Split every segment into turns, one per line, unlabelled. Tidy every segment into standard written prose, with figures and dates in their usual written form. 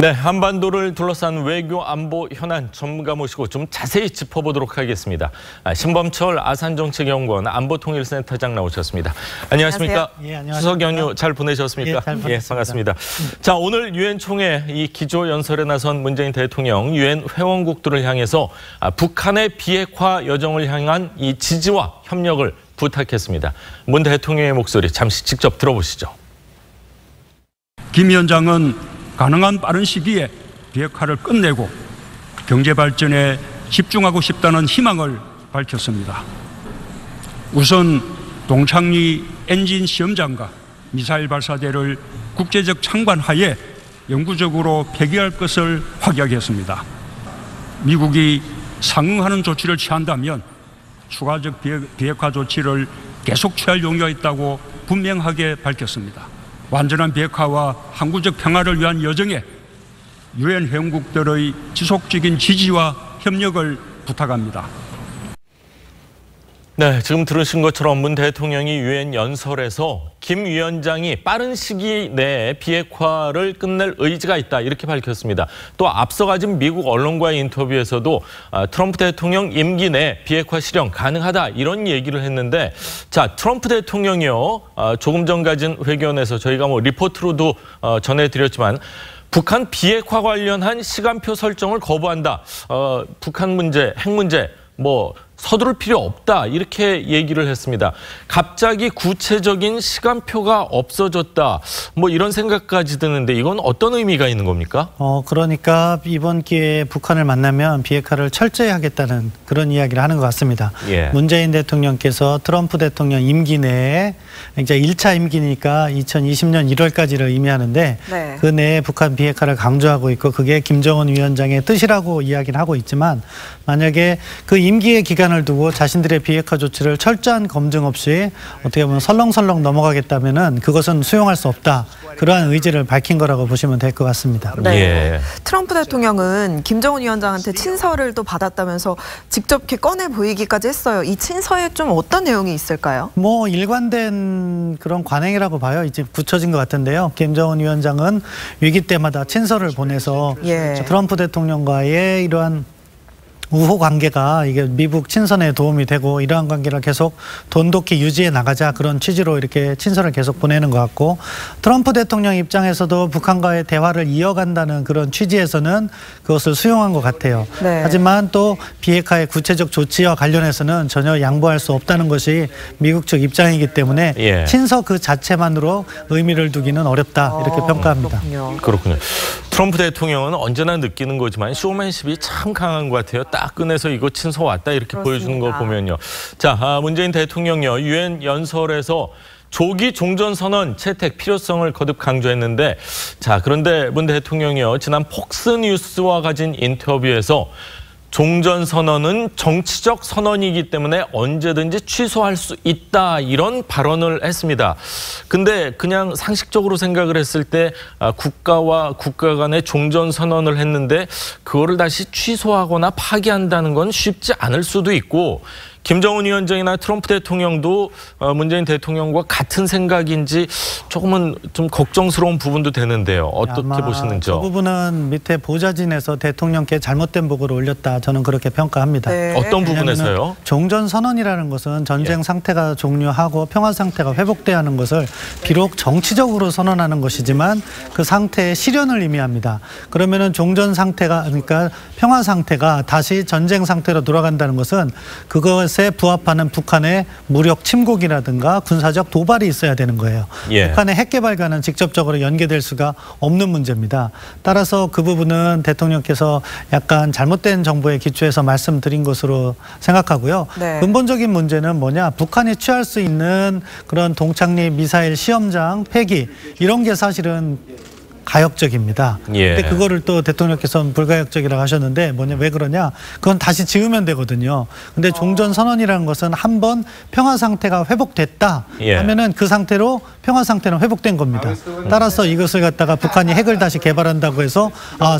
네, 한반도를 둘러싼 외교 안보 현안 전문가 모시고 좀 자세히 짚어보도록 하겠습니다. 신범철 아산정책연구원 안보통일센터장 나오셨습니다. 안녕하십니까?
예, 안녕하십니까?
추석 연휴 잘 보내셨습니까?
예, 잘 보냈습니다.
예, 반갑습니다. 자, 오늘 유엔 총회 이 기조 연설에 나선 문재인 대통령 유엔 회원국들을 향해서 북한의 비핵화 여정을 향한 이 지지와 협력을 부탁했습니다. 문 대통령의 목소리 잠시 직접 들어보시죠.
김 위원장은 가능한 빠른 시기에 비핵화를 끝내고 경제 발전에 집중하고 싶다는 희망을 밝혔습니다. 우선 동창리 엔진 시험장과 미사일 발사대를 국제적 창관하에 영구적으로 폐기할 것을 확약했습니다. 미국이 상응하는 조치를 취한다면 추가적 비핵화 조치를 계속 취할 용의가 있다고 분명하게 밝혔습니다. 완전한 비핵화와 항구적 평화를 위한 여정에 유엔 회원국들의 지속적인 지지와 협력을 부탁합니다.
네, 지금 들으신 것처럼 문 대통령이 유엔 연설에서 김 위원장이 빠른 시기 내에 비핵화를 끝낼 의지가 있다 이렇게 밝혔습니다. 또 앞서 가진 미국 언론과의 인터뷰에서도 트럼프 대통령 임기 내 비핵화 실현 가능하다 이런 얘기를 했는데, 자, 트럼프 대통령이요, 조금 전 가진 회견에서 저희가 리포트로도 전해드렸지만 북한 비핵화 관련한 시간표 설정을 거부한다. 북한 문제, 핵 문제 서두를 필요 없다 이렇게 얘기를 했습니다. 갑자기 구체적인 시간표가 없어졌다 이런 생각까지 드는데 이건 어떤 의미가 있는 겁니까?
그러니까 이번 기회에 북한을 만나면 비핵화를 철저히 하겠다는 그런 이야기를 하는 것 같습니다. 예. 문재인 대통령께서 트럼프 대통령 임기 내에 이제 1차 임기니까 2020년 1월까지를 의미하는데 네. 그 내에 북한 비핵화를 강조하고 있고 그게 김정은 위원장의 뜻이라고 이야기를 하고 있지만 만약에 그 임기의 기간을 두고 자신들의 비핵화 조치를 철저한 검증 없이 어떻게 보면 설렁설렁 넘어가겠다면은 그것은 수용할 수 없다. 그러한 의지를 밝힌 거라고 보시면 될 것 같습니다.
네.
예.
트럼프 대통령은 김정은 위원장한테 친서를 또 받았다면서 직접 이렇게 꺼내 보이기까지 했어요. 이 친서에 좀 어떤 내용이 있을까요?
일관된 그런 관행이라고 봐요. 이제 굳혀진 것 같은데요. 김정은 위원장은 위기 때마다 친서를 보내서 트럼프 대통령과의 이러한 우호 관계가 이게 미국 친선에 도움이 되고 이러한 관계를 계속 돈독히 유지해 나가자 그런 취지로 이렇게 친서를 계속 보내는 것 같고, 트럼프 대통령 입장에서도 북한과의 대화를 이어간다는 그런 취지에서는 그것을 수용한 것 같아요. 네. 하지만 또 비핵화의 구체적 조치와 관련해서는 전혀 양보할 수 없다는 것이 미국 측 입장이기 때문에 예. 친서 그 자체만으로 의미를 두기는 어렵다 이렇게 평가합니다.
그렇군요. 트럼프 대통령은 언제나 느끼는 거지만 쇼맨십이 참 강한 것 같아요. 딱 꺼내서 이거 친서 왔다 이렇게 그렇습니다. 보여주는 거 보면요. 자, 문재인 대통령요 유엔 연설에서 조기 종전선언 채택 필요성을 거듭 강조했는데, 자, 그런데 문 대통령이요 지난 폭스뉴스와 가진 인터뷰에서 종전선언은 정치적 선언이기 때문에 언제든지 취소할 수 있다 이런 발언을 했습니다. 근데 그냥 상식적으로 생각을 했을 때 국가와 국가 간의 종전선언을 했는데 그거를 다시 취소하거나 파기한다는 건 쉽지 않을 수도 있고, 김정은 위원장이나 트럼프 대통령도 문재인 대통령과 같은 생각인지 조금은 좀 걱정스러운 부분도 되는데요. 어떻게 보시는지요?
그 부분은 밑에 보좌진에서 대통령께 잘못된 보고를 올렸다. 저는 그렇게 평가합니다.
네. 어떤 부분에서요?
종전선언이라는 것은 전쟁 상태가 종료하고 평화 상태가 회복돼야 하는 것을 비록 정치적으로 선언하는 것이지만 그 상태의 실현을 의미합니다. 그러면은 종전 상태가, 그러니까 평화 상태가 다시 전쟁 상태로 돌아간다는 것은 그것에 부합하는 북한의 무력 침공이라든가 군사적 도발이 있어야 되는 거예요. 예. 북한의 핵 개발과는 직접적으로 연계될 수가 없는 문제입니다. 따라서 그 부분은 대통령께서 약간 잘못된 정보에 기초해서 말씀드린 것으로 생각하고요. 네. 근본적인 문제는 뭐냐? 북한이 취할 수 있는 그런 동창리 미사일 시험장 폐기 이런 게 사실은 가역적입니다. 예. 근데 그거를 또 대통령께서는 불가역적이라고 하셨는데 왜 그러냐? 그건 다시 지으면 되거든요. 근데 종전선언이라는 것은 한번 평화 상태가 회복됐다 하면은 그 상태로 평화 상태는 회복된 겁니다. 따라서 이것을 갖다가 북한이 핵을 다시 개발한다고 해서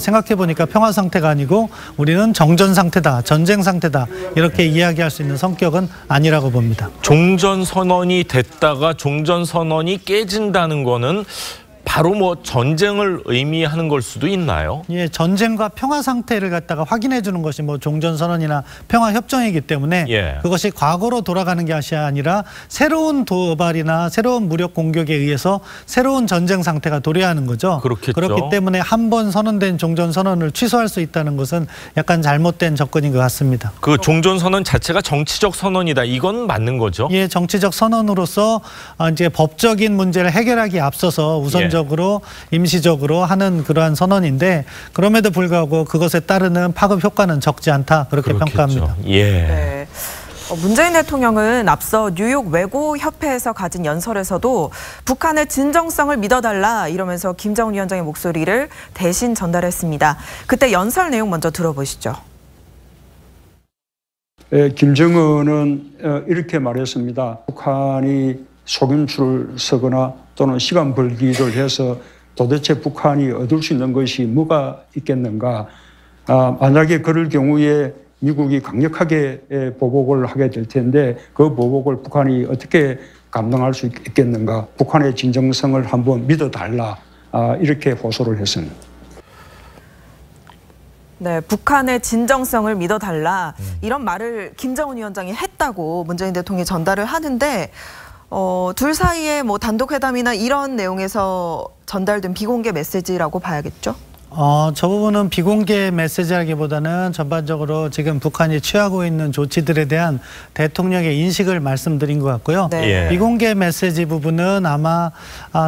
생각해보니까 평화 상태가 아니고 우리는 정전 상태다, 전쟁 상태다 이렇게 이야기할 수 있는 성격은 아니라고 봅니다.
종전선언이 됐다가 종전선언이 깨진다는 거는 바로 뭐 전쟁을 의미하는 걸 수도 있나요?
예, 전쟁과 평화 상태를 갖다가 확인해 주는 것이 뭐 종전선언이나 평화협정이기 때문에
예.
그것이 과거로 돌아가는 것이 아니라 새로운 도발이나 새로운 무력 공격에 의해서 새로운 전쟁 상태가 도래하는 거죠.
그렇겠죠.
그렇기 때문에 한 번 선언된 종전선언을 취소할 수 있다는 것은 약간 잘못된 접근인 것 같습니다.
그 종전선언 자체가 정치적 선언이다. 이건 맞는 거죠?
예, 정치적 선언으로서 이제 법적인 문제를 해결하기에 앞서서 우선적으로 임시적으로 하는 그러한 선언인데 그럼에도 불구하고 그것에 따르는 파급 효과는 적지 않다 그렇게
그렇겠죠.
평가합니다.
예.
네. 문재인 대통령은 앞서 뉴욕 외고협회에서 가진 연설에서도 북한의 진정성을 믿어달라 이러면서 김정은 위원장의 목소리를 대신 전달했습니다. 그때 연설 내용 먼저 들어보시죠.
김정은은 이렇게 말했습니다. 북한이 속임수를 쓰거나 또는 시간 벌기를 해서 도대체 북한이 얻을 수 있는 것이 뭐가 있겠는가. 만약에 그럴 경우에 미국이 강력하게 보복을 하게 될 텐데 그 보복을 북한이 어떻게 감당할 수 있겠는가. 북한의 진정성을 한번 믿어달라. 이렇게 호소를 했습니다.
네, 북한의 진정성을 믿어달라 이런 말을 김정은 위원장이 했다고 문재인 대통령이 전달을 하는데 둘 사이에 뭐 단독 회담이나 이런 내용에서 전달된 비공개 메시지라고 봐야겠죠?
저 부분은 비공개 메시지라기보다는 전반적으로 지금 북한이 취하고 있는 조치들에 대한 대통령의 인식을 말씀드린 것 같고요.
네.
예.
비공개 메시지 부분은 아마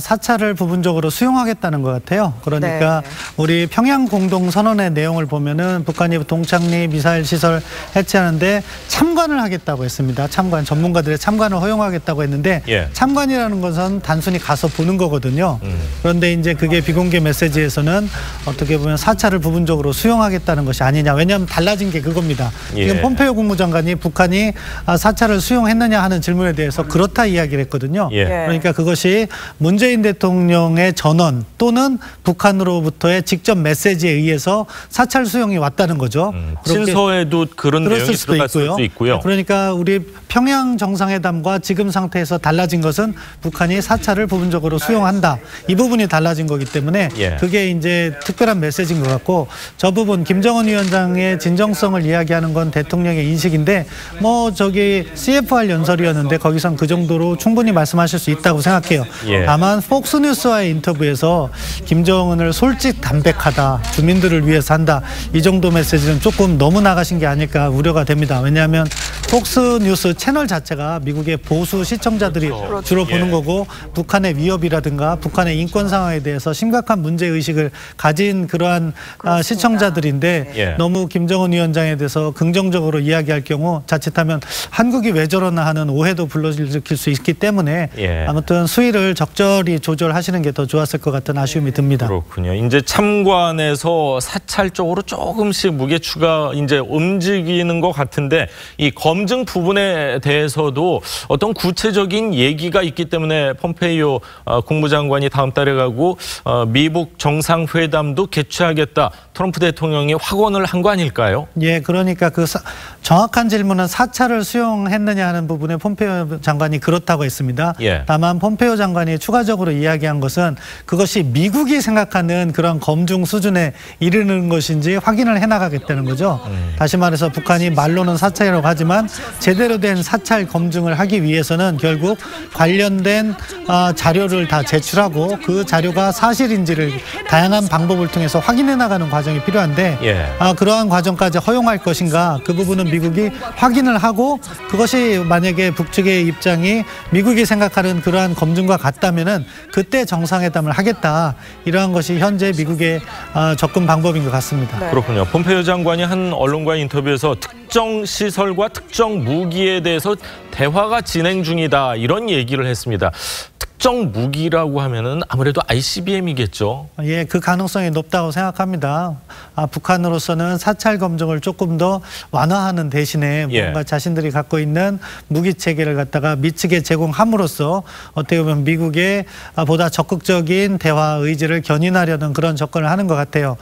사찰을 부분적으로 수용하겠다는 것 같아요. 그러니까
네.
우리 평양 공동선언의 내용을 보면은 북한이 동창리 미사일 시설 해체하는데 참관을 하겠다고 했습니다. 참관, 전문가들의 참관을 허용하겠다고 했는데
예.
참관이라는 것은 단순히 가서 보는 거거든요. 그런데 이제 그게 비공개 메시지에서는 어떻게 보면 사찰을 부분적으로 수용하겠다는 것이 아니냐. 왜냐하면 달라진 게 그겁니다.
예.
지금 폼페이오 국무장관이 북한이 사찰을 수용했느냐 하는 질문에 대해서 그렇다 이야기를 했거든요.
예.
그러니까 그것이 문재인 대통령의 전원 또는 북한으로부터의 직접 메시지에 의해서 사찰 수용이 왔다는 거죠.
친서에도 그런 내용이 들어갔을 수도 있고요.
그러니까 우리 평양 정상회담과 지금 상태에서 달라진 것은 북한이 사찰을 부분적으로 수용한다. 이 부분이 달라진 거기 때문에
예.
그게 이제 특별한 메시지인 것 같고 저 부분 김정은 위원장의 진정성을 이야기하는 건 대통령의 인식인데 뭐 저기 CFR 연설이었는데 거기선 그 정도로 충분히 말씀하실 수 있다고 생각해요.
예.
다만 폭스뉴스와의 인터뷰에서 김정은을 솔직 담백하다. 주민들을 위해서 한다. 이 정도 메시지는 조금 너무 나가신 게 아닐까 우려가 됩니다. 왜냐하면 폭스뉴스 채널 자체가 미국의 보수 시청자들이 주로 보는 거고 북한의 위협이라든가 북한의 인권 상황에 대해서 심각한 문제의식을 가진 그러한 시청자들인데
예.
너무 김정은 위원장에 대해서 긍정적으로 이야기할 경우 자칫하면 한국이 왜 저러나 하는 오해도 불러일으킬 수 있기 때문에
예.
아무튼 수위를 적절히 조절하시는 게 더 좋았을 것 같은 아쉬움이 듭니다.
그렇군요. 이제 참관에서 사찰 쪽으로 조금씩 무게추가 이제 움직이는 것 같은데 이 검증 부분에 대해서도 어떤 구체적인 얘기가 있기 때문에 폼페이오 국무장관이 다음 달에 가고 미북 정상회담도 개최하겠다. 트럼프 대통령이 확언을 한 거 아닐까요?
예, 그러니까 그 정확한 질문은 사찰을 수용했느냐 하는 부분에 폼페이오 장관이 그렇다고 했습니다.
예.
다만 폼페이오 장관이 추가적으로 이야기한 것은 그것이 미국이 생각하는 그런 검증 수준에 이르는 것인지 확인을 해나가겠다는 거죠. 다시 말해서 북한이 말로는 사찰이라고 하지만 제대로 된 사찰 검증을 하기 위해서는 결국 관련된 자료를 다 제출하고 그 자료가 사실인지를 다양한 방법을 통해서 확인해 나가는 과정이 필요한데
예.
그러한 과정까지 허용할 것인가 그 부분은 미국이 확인을 하고 그것이 만약에 북측의 입장이 미국이 생각하는 그러한 검증과 같다면은 그때 정상회담을 하겠다 이러한 것이 현재 미국의 접근 방법인 것 같습니다.
네.
그렇군요. 폼페이오 장관이 한 언론과의 인터뷰에서 특정 시설과 특정 무기에 대해서 대화가 진행 중이다 이런 얘기를 했습니다. 특정 무기라고 하면은 아무래도 ICBM이겠죠.
예, 그 가능성이 높다고 생각합니다. 북한으로서는 사찰 검증을 조금 더 완화하는 대신에 뭔가 자신들이 갖고 있는 무기 체계를 갖다가 미측에 제공함으로써 어떻게 보면 미국의 보다 적극적인 대화 의지를 견인하려는 그런 접근을 하는 것 같아요.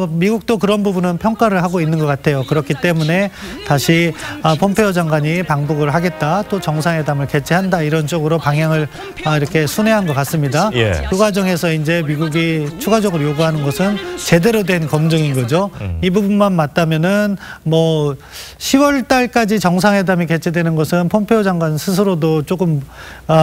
미국도 그런 부분은 평가를 하고 있는 것 같아요. 그렇기 때문에 다시 폼페이오 장관이 방북을 하겠다, 또 정상회담을 개최한다 이런 쪽으로 방향을 이렇게 순회한 것 같습니다.
예.
그 과정에서 이제 미국이 추가적으로 요구하는 것은 제대로 된 검증인 거죠. 이 부분만 맞다면은 뭐 10월 달까지 정상회담이 개최되는 것은 폼페오 장관 스스로도 조금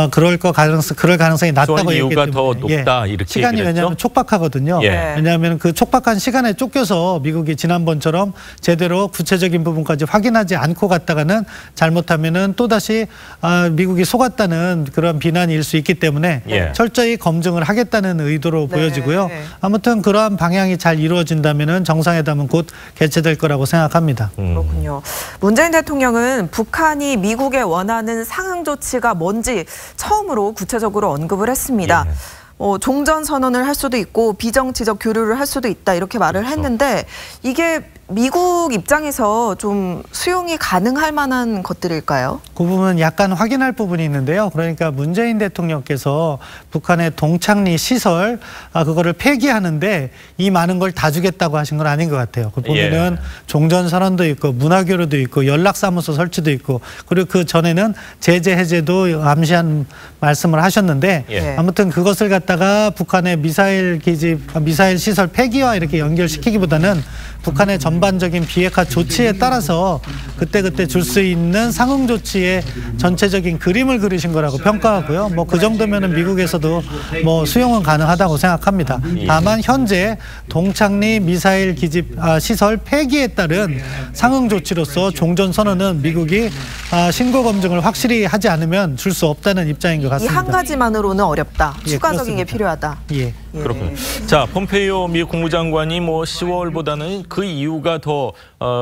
그럴 가능성이 낮다고 얘기했기
이유가
때문에
더 높다 이렇게
시간이
얘기를 했죠?
왜냐하면 촉박하거든요.
예.
왜냐하면 그 촉박한 시간에 쫓겨서 미국이 지난번처럼 제대로 구체적인 부분까지 확인하지 않고 갔다가는 잘못하면은 또다시 미국이 속았다는 그런 비난일 수 있기 때문에
예.
철저히 검증을 하겠다는 의도로
네.
보여지고요. 아무튼 그러한 방향이 잘 이루어진다면은 정상회담은 곧 개최될 거라고 생각합니다.
그렇군요. 문재인 대통령은 북한이 미국에 원하는 상응 조치가 뭔지 처음으로 구체적으로 언급을 했습니다.
예.
종전 선언을 할 수도 있고 비정치적 교류를 할 수도 있다 이렇게 말을 했는데 이게 미국 입장에서 좀 수용이 가능할 만한 것들일까요?
그 부분은 약간 확인할 부분이 있는데요. 그러니까 문재인 대통령께서 북한의 동창리 시설 그거를 폐기하는데 이 많은 걸 다 주겠다고 하신 건 아닌 것 같아요. 그 보면은 종전 선언도 있고 문화교류도 있고 연락사무소 설치도 있고 그리고 그 전에는 제재 해제도 암시한 말씀을 하셨는데 아무튼 그것을 갖다가 북한의 미사일 기지, 미사일 시설 폐기와 이렇게 연결시키기보다는 북한의 전반적인 비핵화 조치에 따라서 그때그때 줄 수 있는 상응 조치의 전체적인 그림을 그리신 거라고 평가하고요. 뭐 그 정도면은 미국에서도 뭐 수용은 가능하다고 생각합니다. 다만 현재 동창리 미사일 기지 시설 폐기에 따른 상응 조치로서 종전 선언은 미국이 신고 검증을 확실히 하지 않으면 줄 수 없다는 입장인 것
이
같습니다.
한 가지만으로는 어렵다.
예,
추가적인 게
그렇습니다.
필요하다.
예.
그렇군요. 자, 폼페이오 미 국무장관이 뭐 10월보다는 그 이유가 더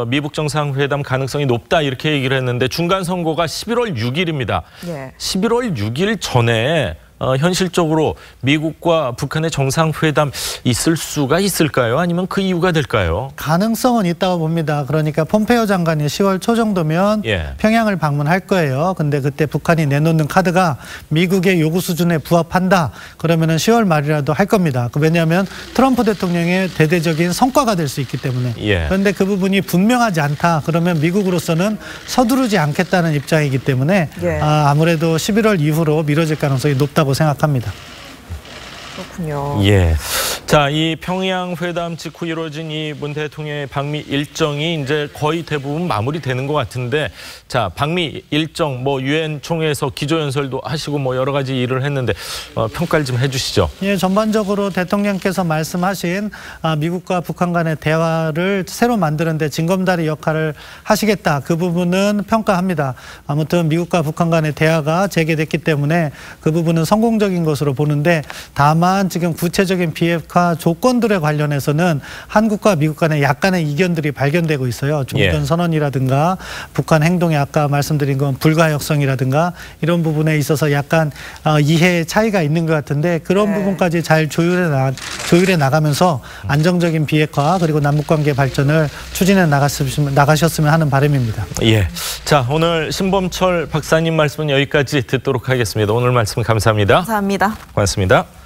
미북 정상회담 가능성이 높다 이렇게 얘기를 했는데 중간 선고가 11월 6일입니다.
예.
11월 6일 전에 현실적으로 미국과 북한의 정상회담 있을 수가 있을까요? 아니면 그 이유가 될까요?
가능성은 있다고 봅니다. 그러니까 폼페이오 장관이 10월 초 정도면 평양을 방문할 거예요. 근데 그때 북한이 내놓는 카드가 미국의 요구 수준에 부합한다. 그러면은 10월 말이라도 할 겁니다. 왜냐하면 트럼프 대통령의 대대적인 성과가 될 수 있기 때문에. 그런데 그 부분이 분명하지 않다. 그러면 미국으로서는 서두르지 않겠다는 입장이기 때문에 아무래도 11월 이후로 미뤄질 가능성이 높다고 생각합니다.
그렇군요.
예. 자, 이 평양 회담 직후 이루어진 이 문 대통령의 방미 일정이 이제 거의 대부분 마무리되는 것 같은데, 자, 방미 일정 뭐 유엔 총회에서 기조연설도 하시고 뭐 여러 가지 일을 했는데 평가를 좀 해주시죠.
예, 전반적으로 대통령께서 말씀하신 미국과 북한 간의 대화를 새로 만드는데 징검다리 역할을 하시겠다. 그 부분은 평가합니다. 아무튼 미국과 북한 간의 대화가 재개됐기 때문에 그 부분은 성공적인 것으로 보는데 다만 지금 구체적인 비핵화 조건들에 관련해서는 한국과 미국 간에 약간의 이견들이 발견되고 있어요. 종전 선언이라든가 북한 행동이 아까 말씀드린 건 불가역성이라든가 이런 부분에 있어서 약간 이해의 차이가 있는 것 같은데 그런 부분까지 잘 조율해 나가면서 안정적인 비핵화 그리고 남북관계 발전을 추진해 나가셨으면 하는 바람입니다.
예. 자, 오늘 신범철 박사님 말씀은 여기까지 듣도록 하겠습니다. 오늘 말씀 감사합니다.
감사합니다.
고맙습니다.